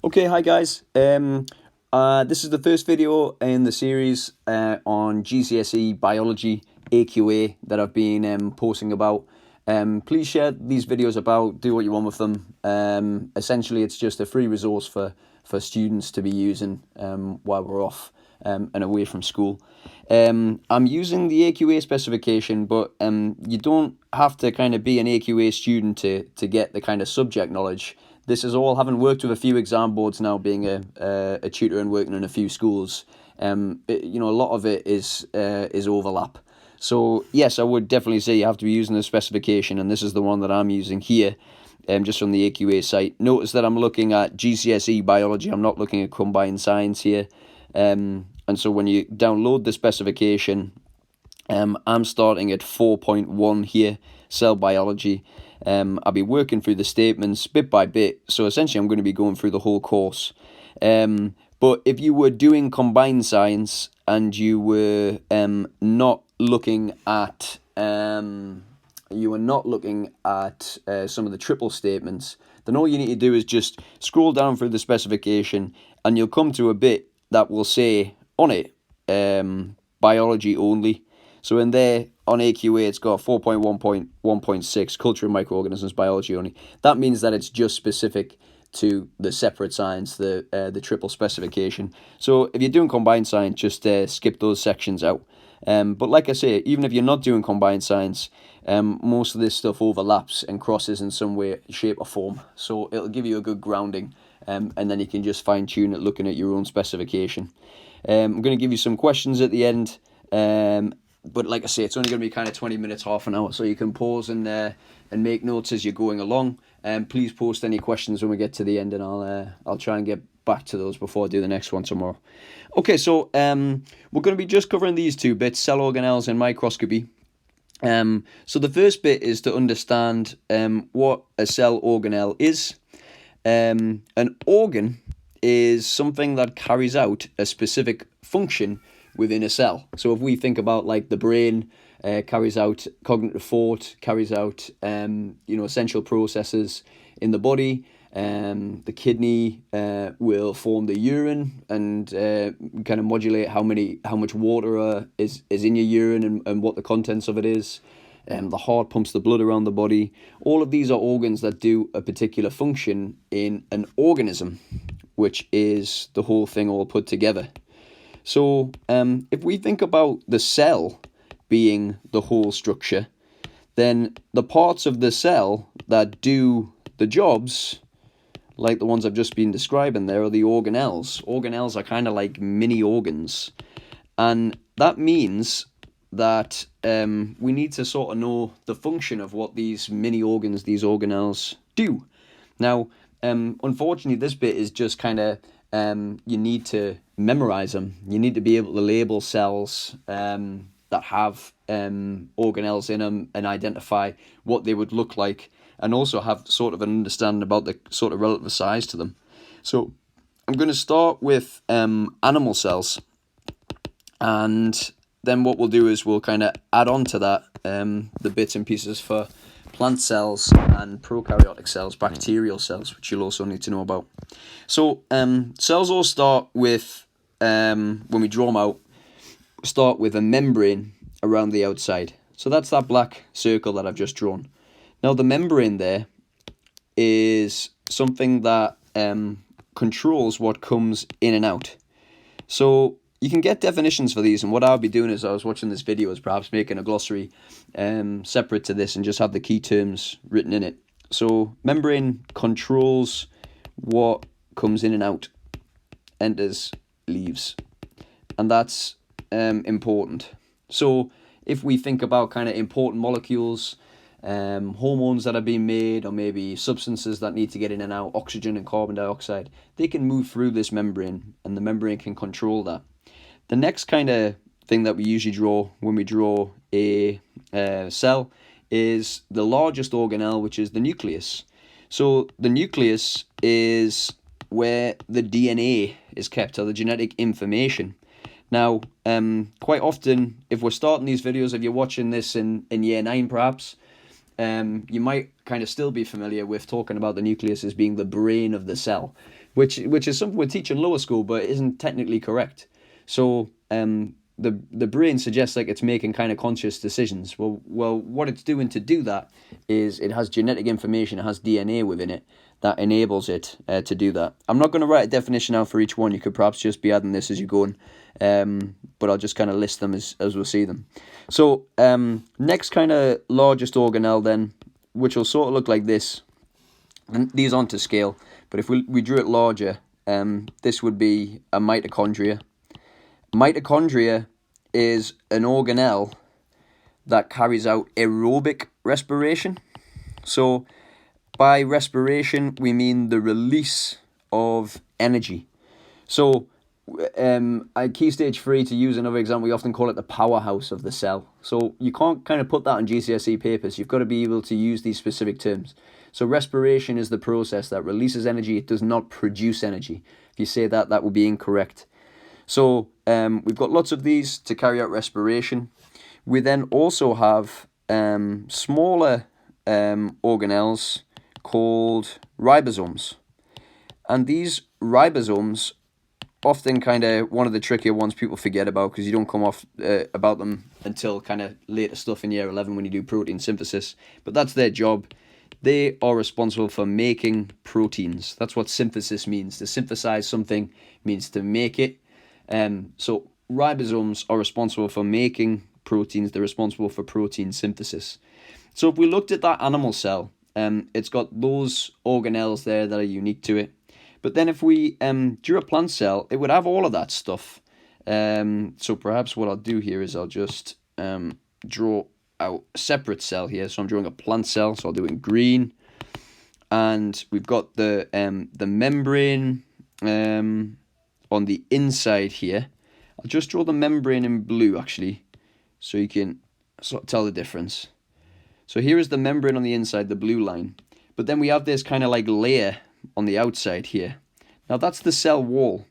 Okay, hi guys. This is the first video in the series on GCSE Biology AQA that I've been posting about. Please share these videos about, do what you want with them. Essentially, it's just a free resource for students to be using while we're off and away from school. I'm using the AQA specification, but you don't have to kind of be an AQA student to get the kind of subject knowledge. This is all, having worked with a few exam boards now, being a tutor and working in a few schools. A lot of it is overlap. So yes, I would definitely say you have to be using the specification, and this is the one that I'm using here, just from the AQA site. Notice that I'm looking at GCSE biology. I'm not looking at combined science here. And so when you download the specification, I'm starting at 4.1 here, cell biology. I'll be working through the statements bit by bit, so essentially I'm going to be going through the whole course. But if you were doing combined science and you were not looking at some of the triple statements, then all you need to do is just scroll down through the specification, and you'll come to a bit that will say on it biology only. So in there, on AQA, it's got 4.1.1.6, culture and microorganisms, biology only. That means that it's just specific to the separate science, the triple specification. So if you're doing combined science, just skip those sections out. But like I say, even if you're not doing combined science, most of this stuff overlaps and crosses in some way, shape or form. So it'll give you a good grounding, and then you can just fine tune it looking at your own specification. I'm going to give you some questions at the end. But like I say, it's only going to be kind of 20 minutes, half an hour, so you can pause and make notes as you're going along. Please post any questions when we get to the end, and I'll try and get back to those before I do the next one tomorrow. Okay, so we're going to be just covering these two bits, cell organelles and microscopy. So the first bit is to understand what a cell organelle is. An organ is something that carries out a specific function within a cell. So if we think about like the brain carries out cognitive thought, carries out essential processes in the body. The kidney will form the urine and kind of modulate how much water is in your urine and what the contents of it is. The heart pumps the blood around the body. All of these are organs that do a particular function in an organism, which is the whole thing all put together. So if we think about the cell being the whole structure, then the parts of the cell that do the jobs, like the ones I've just been describing there, are the organelles. Organelles are kind of like mini organs. And that means that we need to sort of know the function of what these mini organs, these organelles, do. Now, unfortunately, this bit is just kind of, you need to memorize them. You need to be able to label cells that have organelles in them and identify what they would look like, and also have sort of an understanding about the sort of relative size to them. So I'm going to start with animal cells, and then what we'll do is we'll kind of add on to that the bits and pieces for plant cells and prokaryotic cells, bacterial cells, which you'll also need to know about. So cells all start with, when we draw them out, start with a membrane around the outside. So that's that black circle that I've just drawn. Now the membrane there is something that controls what comes in and out. So you can get definitions for these, and what I'll be doing is, I was watching this video, is perhaps making a glossary separate to this and just have the key terms written in it. So membrane controls what comes in and out, enters, leaves, and that's important. So if we think about kind of important molecules, hormones that are being made, or maybe substances that need to get in and out, oxygen and carbon dioxide, they can move through this membrane, and the membrane can control that. The next kind of thing that we usually draw when we draw a cell is the largest organelle, which is the nucleus. So the nucleus is where the DNA is kept, or the genetic information. Now, quite often, if we're starting these videos, if you're watching this in year 9 perhaps, you might kind of still be familiar with talking about the nucleus as being the brain of the cell. which is something we teach in lower school, but it isn't technically correct. So the brain suggests like it's making kind of conscious decisions. Well, what it's doing to do that is it has genetic information, it has DNA within it that enables it to do that. I'm not going to write a definition out for each one. You could perhaps just be adding this as you go on, but I'll just kind of list them as we'll see them. So next kind of largest organelle then, which will sort of look like this. And these aren't to scale, but if we drew it larger, this would be a mitochondria. Mitochondria is an organelle that carries out aerobic respiration. So by respiration, we mean the release of energy. So at key stage 3, to use another example, we often call it the powerhouse of the cell. So you can't kind of put that on GCSE papers. You've got to be able to use these specific terms. So respiration is the process that releases energy. It does not produce energy. If you say that, that will be incorrect. So we've got lots of these to carry out respiration. We then also have smaller organelles called ribosomes. And these ribosomes, often kind of one of the trickier ones people forget about because you don't come off about them until kind of later stuff in year 11 when you do protein synthesis. But that's their job. They are responsible for making proteins. That's what synthesis means. To synthesize something means to make it. So ribosomes are responsible for making proteins. They're responsible for protein synthesis. So if we looked at that animal cell, it's got those organelles there that are unique to it. But then if we drew a plant cell, it would have all of that stuff. So perhaps what I'll do here is I'll just draw out a separate cell here. So I'm drawing a plant cell, so I'll do it in green. And we've got the membrane on the inside here. I'll just draw the membrane in blue, actually, so you can sort of tell the difference. So here is the membrane on the inside, the blue line. But then we have this kind of like layer on the outside here. Now that's the cell wall.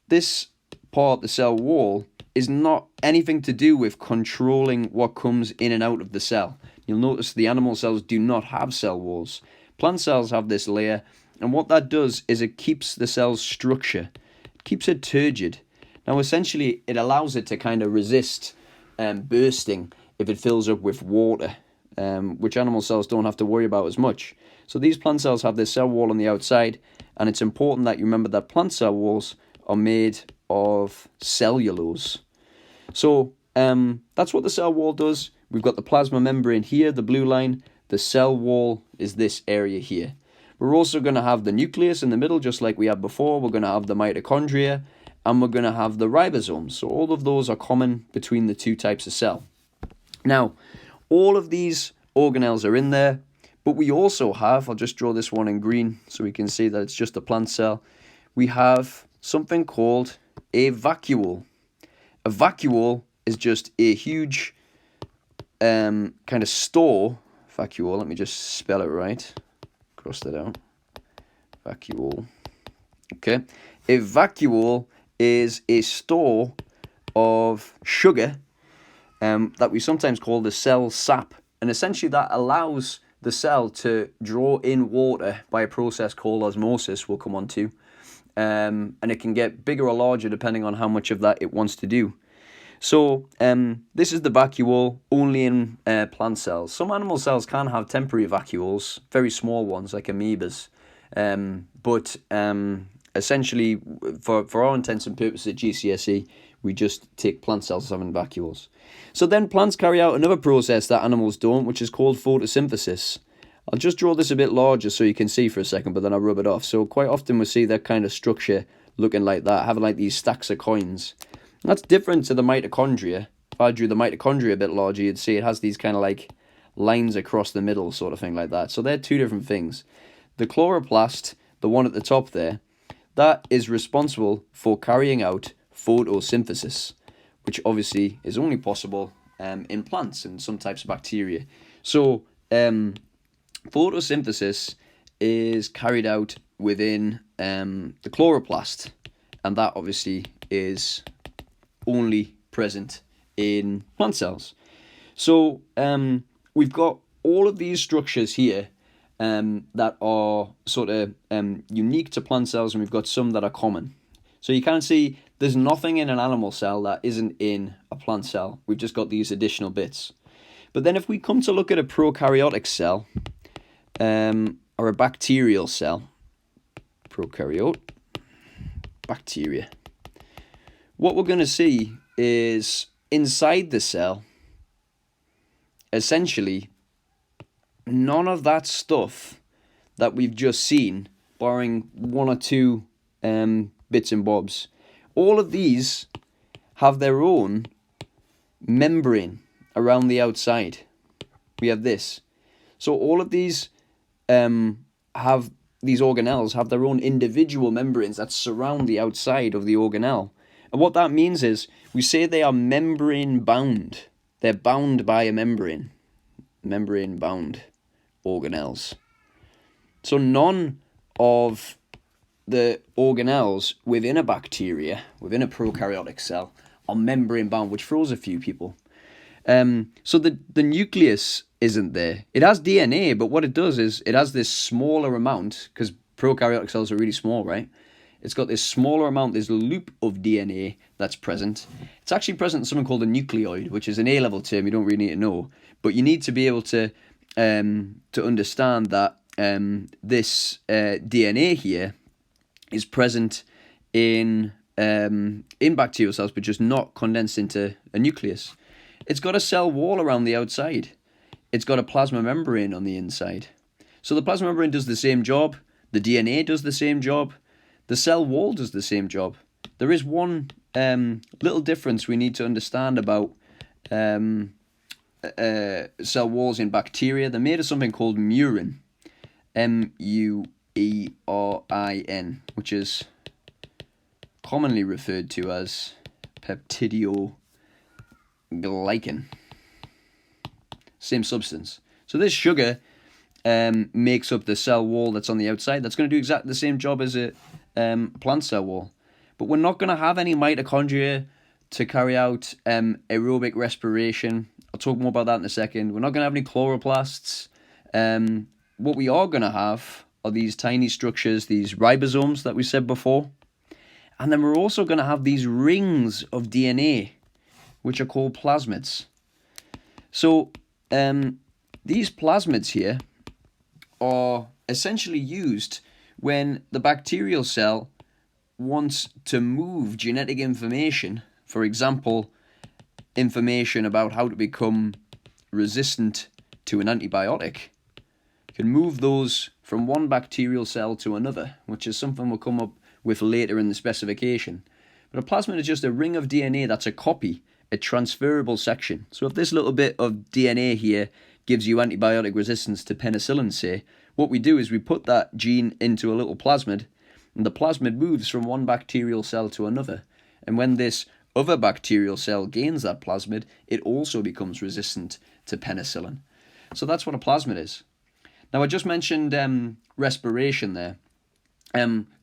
This part, the cell wall, is not anything to do with controlling what comes in and out of the cell. You'll notice the animal cells do not have cell walls. Plant cells have this layer, and what that does is it keeps the cell's structure. It keeps it turgid. Now essentially it allows it to kind of resist bursting if it fills up with water, which animal cells don't have to worry about as much. So these plant cells have this cell wall on the outside, and it's important that you remember that plant cell walls are made of cellulose. So that's what the cell wall does. We've got the plasma membrane here, the blue line. The cell wall is this area here. We're also going to have the nucleus in the middle, just like we had before. We're going to have the mitochondria, and we're going to have the ribosomes. So all of those are common between the two types of cell. Now, all of these organelles are in there, but we also have, I'll just draw this one in green so we can see that it's just a plant cell. We have something called a vacuole. A vacuole is just a huge kind of store. Vacuole, let me just spell it right. Cross that out. Vacuole. Okay. A vacuole is a store of sugar that we sometimes call the cell sap. And essentially that allows the cell to draw in water by a process called osmosis we'll come on to. And it can get bigger or larger depending on how much of that it wants to do. So this is the vacuole only in plant cells. Some animal cells can have temporary vacuoles, very small ones like amoebas. But essentially, for our intents and purposes at GCSE, we just take plant cells as having vacuoles. So then plants carry out another process that animals don't, which is called photosynthesis. I'll just draw this a bit larger so you can see for a second, but then I'll rub it off. So quite often we see that kind of structure looking like that, having like these stacks of coins. And that's different to the mitochondria. If I drew the mitochondria a bit larger, you'd see it has these kind of like lines across the middle sort of thing like that. So they're two different things. The chloroplast, the one at the top there, that is responsible for carrying out photosynthesis, which obviously is only possible in plants and some types of bacteria. So photosynthesis is carried out within the chloroplast, and that obviously is only present in plant cells. So we've got all of these structures here, that are sort of unique to plant cells, and we've got some that are common. So you can see there's nothing in an animal cell that isn't in a plant cell. We've just got these additional bits. But then if we come to look at a prokaryotic cell, or a bacterial cell, prokaryote, bacteria, what we're going to see is inside the cell, essentially, none of that stuff that we've just seen, barring one or two bits and bobs, all of these have their own membrane around the outside. We have this. So all of these these organelles have their own individual membranes that surround the outside of the organelle. And what that means is we say they are membrane bound. They're bound by a membrane. Membrane bound organelles. So none of the organelles within a bacteria, within a prokaryotic cell, are membrane bound, which throws a few people. So the nucleus isn't there. It has DNA, but what it does is it has this smaller amount, because prokaryotic cells are really small, right? It's got this smaller amount, this loop of DNA that's present. It's actually present in something called a nucleoid, which is an A-level term you don't really need to know. But you need to be able to understand that this DNA here is present in bacterial cells, but just not condensed into a nucleus. It's got a cell wall around the outside. It's got a plasma membrane on the inside. So the plasma membrane does the same job. The DNA does the same job. The cell wall does the same job. There is one little difference we need to understand about cell walls in bacteria. They're made of something called murin, muerin, which is commonly referred to as peptidoglycan. Same substance. So this sugar makes up the cell wall that's on the outside. That's going to do exactly the same job as a plant cell wall. But we're not going to have any mitochondria to carry out aerobic respiration. I'll talk more about that in a second. We're not going to have any chloroplasts. What we are going to have are these tiny structures, these ribosomes that we said before. And then we're also going to have these rings of DNA, which are called plasmids. So these plasmids here are essentially used when the bacterial cell wants to move genetic information, for example, information about how to become resistant to an antibiotic, can move those from one bacterial cell to another, which is something we'll come up with later in the specification. But a plasmid is just a ring of DNA that's a copy, a transferable section. So if this little bit of DNA here gives you antibiotic resistance to penicillin, say, what we do is we put that gene into a little plasmid, and the plasmid moves from one bacterial cell to another. And when this other bacterial cell gains that plasmid, it also becomes resistant to penicillin. So that's what a plasmid is. Now, I just mentioned respiration there.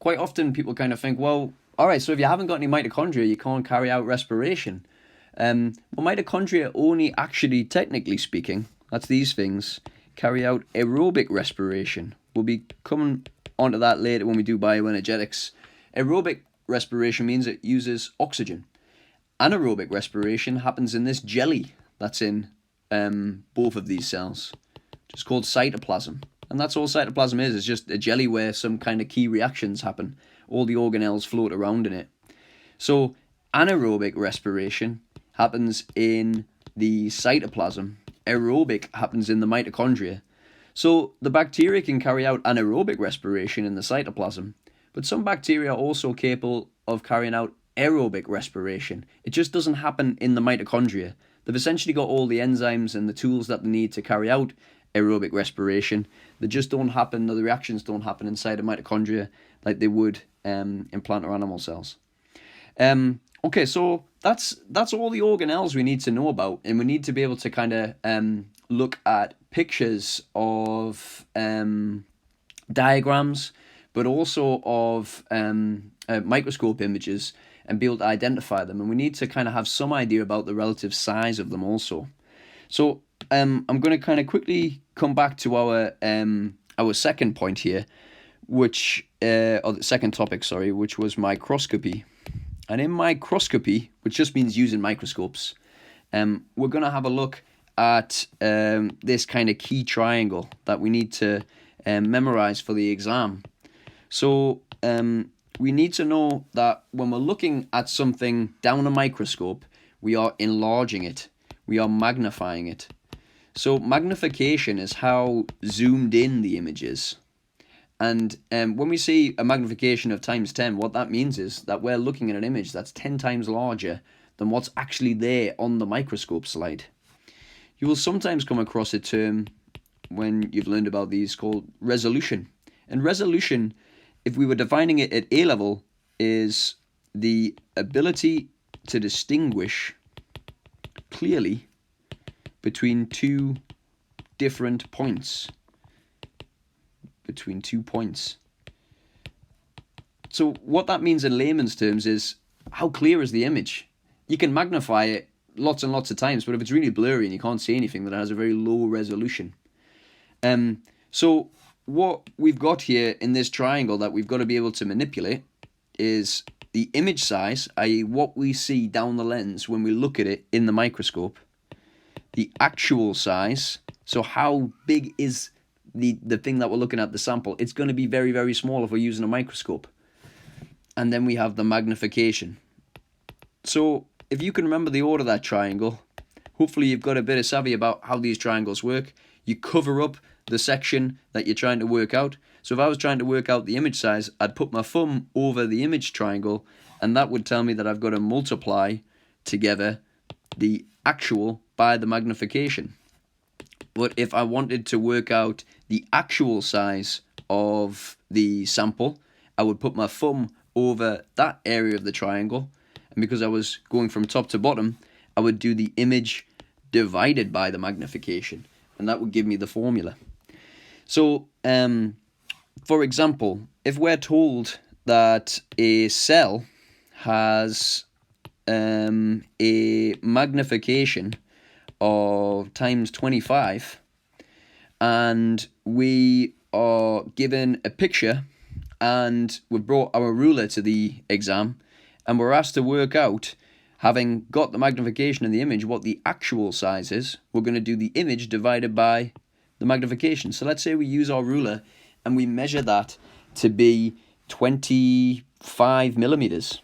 Quite often people kind of think, well, all right, so if you haven't got any mitochondria, you can't carry out respiration. Well, mitochondria only actually, technically speaking, that's these things, carry out aerobic respiration. We'll be coming onto that later when we do bioenergetics. Aerobic respiration means it uses oxygen. Anaerobic respiration happens in this jelly that's in both of these cells. It's called cytoplasm. And that's all cytoplasm is. It's just a jelly where some kind of key reactions happen. All the organelles float around in it. So anaerobic respiration happens in the cytoplasm. Aerobic happens in the mitochondria. So the bacteria can carry out anaerobic respiration in the cytoplasm, but some bacteria are also capable of carrying out aerobic respiration. It just doesn't happen in the mitochondria. They've essentially got all the enzymes and the tools that they need to carry out aerobic respiration. They just don't happen, or the reactions don't happen inside of mitochondria like they would in plant or animal cells. Okay, so that's all the organelles we need to know about, and we need to be able to kind of look at pictures of diagrams, but also of microscope images, and be able to identify them. And we need to kind of have some idea about the relative size of them also. So I'm going to kind of quickly come back to our our second point here, or the second topic, sorry, which was microscopy. And in microscopy, which just means using microscopes, we're going to have a look at this kind of key triangle that we need to memorize for the exam. So we need to know that when we're looking at something down a microscope, we are enlarging it, we are magnifying it. So magnification is how zoomed in the image is. And when we see a magnification of times 10, what that means is that we're looking at an image that's 10 times larger than what's actually there on the microscope slide. You will sometimes come across a term when you've learned about these called resolution. And resolution, if we were defining it at A level, is the ability to distinguish clearly between two different points. Between 2 points. So what that means in layman's terms is, how clear is the image? You can magnify it lots and lots of times, but if it's really blurry and you can't see anything, then it has a very low resolution. So what we've got here in this triangle that we've got to be able to manipulate is the image size, i.e. what we see down the lens when we look at it in the microscope, the actual size, so how big is the thing that we're looking at, the sample. It's going to be very, very small if we're using a microscope. And then we have the magnification. So if you can remember the order of that triangle, hopefully you've got a bit of savvy about how these triangles work. You cover up the section that you're trying to work out. So if I was trying to work out the image size, I'd put my thumb over the image triangle, and that would tell me that I've got to multiply together the actual by the magnification. But if I wanted to work out the actual size of the sample, I would put my thumb over that area of the triangle. And because I was going from top to bottom, I would do the image divided by the magnification. And that would give me the formula. So, for example, if we're told that a cell has a magnification of times 25, and we are given a picture and we brought our ruler to the exam and we're asked to work out, having got the magnification in the image, what the actual size is, we're going to do the image divided by the magnification. So let's say we use our ruler and we measure that to be 25 millimeters.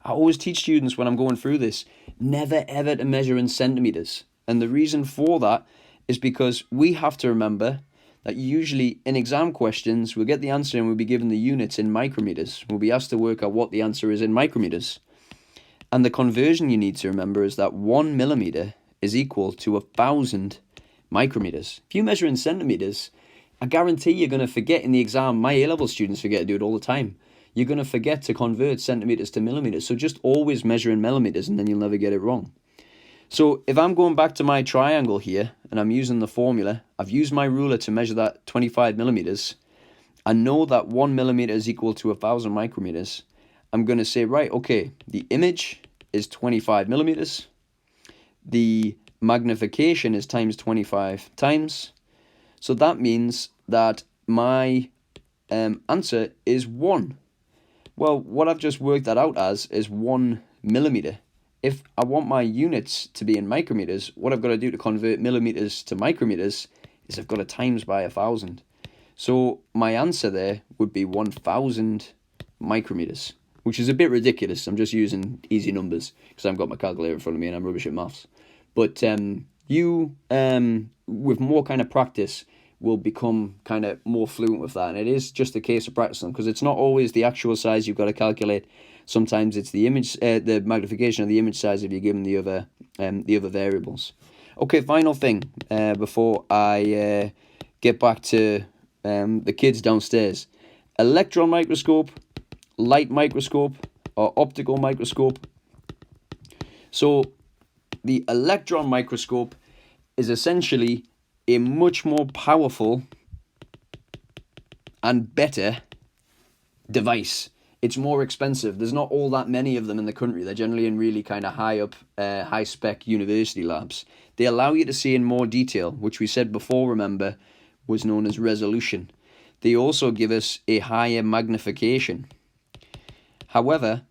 I always teach students when I'm going through this, never ever to measure in centimeters. And the reason for that is because we have to remember that usually in exam questions, we'll get the answer and we'll be given the units in micrometers. We'll be asked to work out what the answer is in micrometers. And the conversion you need to remember is that 1 millimeter is equal to 1,000 micrometers. If you measure in centimeters, I guarantee you're going to forget in the exam. My A-level students forget to do it all the time. You're going to forget to convert centimeters to millimeters. So just always measure in millimeters and then you'll never get it wrong. So if I'm going back to my triangle here and I'm using the formula, I've used my ruler to measure that 25 millimeters. I know that 1 millimeter is equal to 1,000 micrometers. I'm going to say, right, okay, the image is 25 millimeters. The magnification is times 25 times. So that means that my answer is 1. Well, what I've just worked that out as is 1 millimeter. If I want my units to be in micrometers, what I've got to do to convert millimeters to micrometers is I've got to times by 1,000. So my answer there would be 1,000 micrometers, which is a bit ridiculous. I'm just using easy numbers because I've got my calculator in front of me and I'm rubbish at maths. But you, with more kind of practice, will become kind of more fluent with that. And it is just a case of practicing, because it's not always the actual size you've got to calculate. Sometimes it's the image, the magnification of the image size if you're given the other variables. Okay, final thing before I get back to the kids downstairs. Electron microscope, light microscope, or optical microscope. So the electron microscope is essentially a much more powerful and better device. It's more expensive. There's not all that many of them in the country. They're generally in really kind of high up, high spec university labs. They allow you to see in more detail, which we said before, remember, was known as resolution. They also give us a higher magnification. However,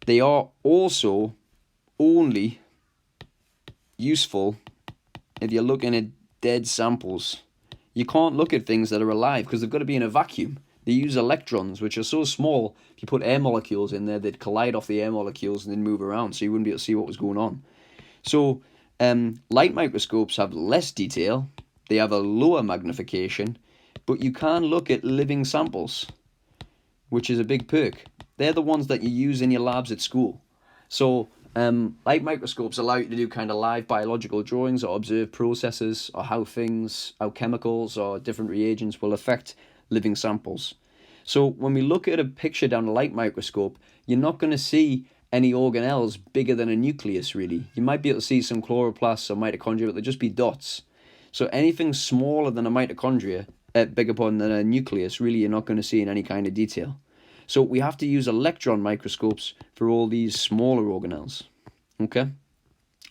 they are also only useful if you're looking at dead samples. You can't look at things that are alive because they've got to be in a vacuum. They use electrons, which are so small, if you put air molecules in there, they'd collide off the air molecules and then move around, so you wouldn't be able to see what was going on. So light microscopes have less detail, they have a lower magnification, but you can look at living samples, which is a big perk. They're the ones that you use in your labs at school. So light microscopes allow you to do kind of live biological drawings or observe processes or how chemicals or different reagents will affect living samples. So when we look at a picture down a light microscope, you're not going to see any organelles bigger than a nucleus, really. You might be able to see some chloroplasts or mitochondria, but they'll just be dots. So anything smaller than a mitochondria, than a nucleus, really you're not going to see in any kind of detail. So we have to use electron microscopes for all these smaller organelles. Okay?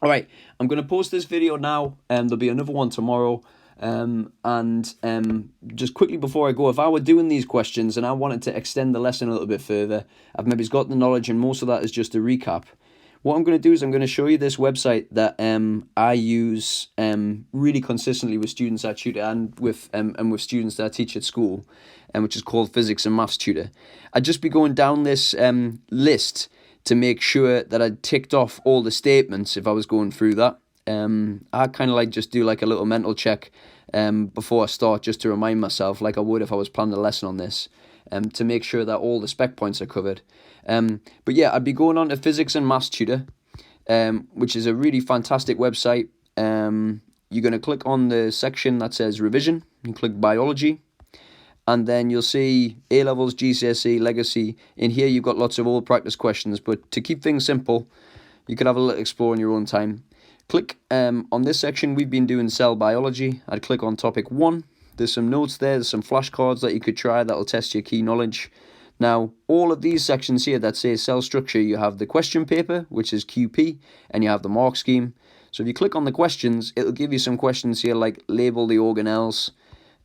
All right, I'm going to post this video now, and there'll be another one tomorrow. Just quickly before I go, if I were doing these questions and I wanted to extend the lesson a little bit further, I've maybe got the knowledge and most of that is just a recap. What I'm going to do is I'm going to show you this website that I use really consistently with students I tutor and with students that I teach at school, which is called Physics and Maths Tutor. I'd just be going down this list to make sure that I'd ticked off all the statements if I was going through that. I kind of like just do like a little mental check before I start, just to remind myself, like I would if I was planning a lesson on this, to make sure that all the spec points are covered. But yeah, I'd be going on to Physics and Maths Tutor, which is a really fantastic website. You're going to click on the section that says revision, you click biology, and then you'll see A-levels, GCSE, legacy. In here you've got lots of old practice questions, but to keep things simple, you could have a little explore in your own time. Click on this section. We've been doing cell biology. I'd click on topic 1. There's some notes there. There's some flashcards that you could try that will test your key knowledge. Now, all of these sections here that say cell structure, you have the question paper, which is QP, and you have the mark scheme. So if you click on the questions, it'll give you some questions here like label the organelles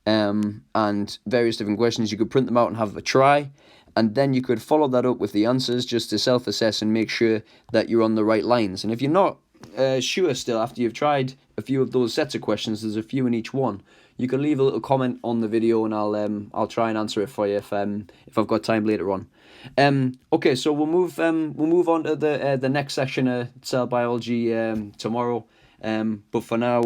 and various different questions. You could print them out and have a try. And then you could follow that up with the answers just to self-assess and make sure that you're on the right lines. And if you're not sure still after you've tried a few of those sets of questions, there's a few in each one, you can leave a little comment on the video and I'll try and answer it for you if I've got time later on. Okay, so we'll move on to the next section of cell biology tomorrow. But for now.